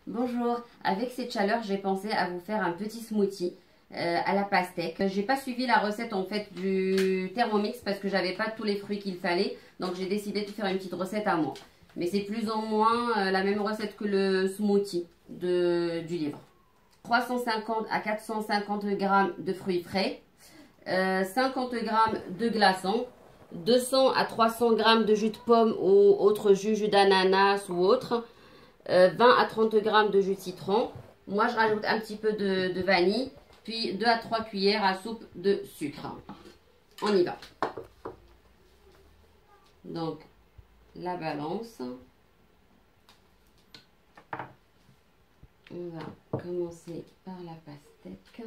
Bonjour, avec cette chaleur, j'ai pensé à vous faire un petit smoothie à la pastèque. J'ai pas suivi la recette en fait du Thermomix parce que j'avais pas tous les fruits qu'il fallait. Donc j'ai décidé de faire une petite recette à moi. Mais c'est plus ou moins la même recette que le smoothie du livre. 350 à 450 g de fruits frais, 50 g de glaçons, 200 à 300 g de jus de pomme ou autre jus d'ananas ou autre, 20 à 30 g de jus de citron. Moi, je rajoute un petit peu de vanille, puis 2 à 3 cuillères à soupe de sucre. On y va. Donc, la balance. On va commencer par la pastèque.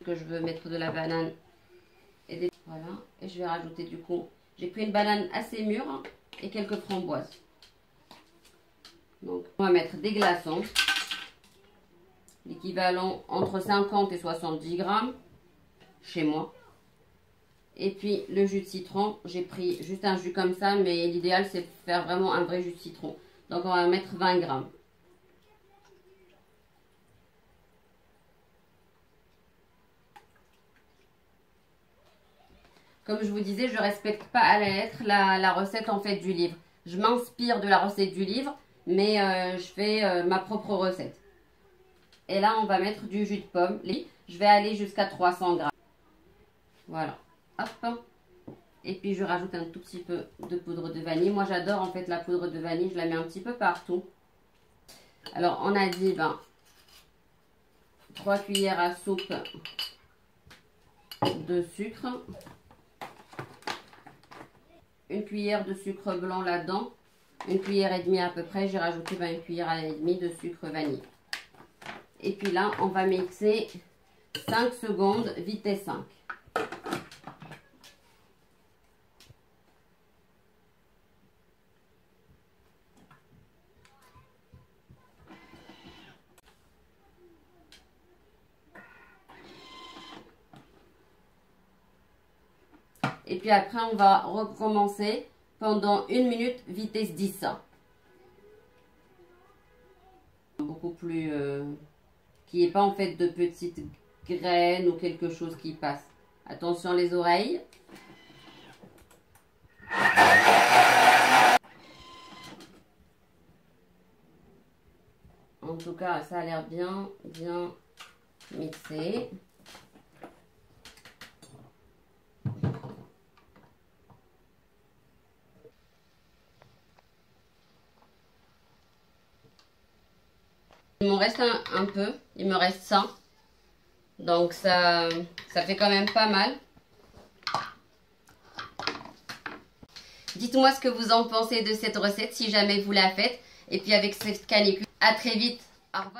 Que je veux mettre de la banane et voilà. Et je vais rajouter du coup, j'ai pris une banane assez mûre et quelques framboises. Donc, on va mettre des glaçons, l'équivalent entre 50 et 70 grammes chez moi. Et puis le jus de citron, j'ai pris juste un jus comme ça, mais l'idéal c'est de faire vraiment un vrai jus de citron. Donc on va mettre 20 grammes. Comme je vous disais, je ne respecte pas à la lettre la recette en fait du livre. Je m'inspire de la recette du livre, mais je fais ma propre recette. Et là, on va mettre du jus de pomme. Je vais aller jusqu'à 300 grammes. Voilà. Hop. Et puis, je rajoute un tout petit peu de poudre de vanille. Moi, j'adore en fait la poudre de vanille. Je la mets un petit peu partout. Alors, on a dit 3 cuillères à soupe de sucre. Une cuillère de sucre blanc là-dedans. Une cuillère et demie à peu près. J'ai rajouté une cuillère et demie de sucre vanille. Et puis là, on va mixer 5 secondes, vitesse 5. Et puis après, on va recommencer pendant 1 minute, vitesse 10. Beaucoup plus... qu'il n'y ait pas en fait de petites graines ou quelque chose qui passe. Attention les oreilles. En tout cas, ça a l'air bien mixé. Il m'en reste un peu, il me reste ça. Donc ça fait quand même pas mal. Dites-moi ce que vous en pensez de cette recette si jamais vous la faites. Et puis avec cette canicule, à très vite. Au revoir.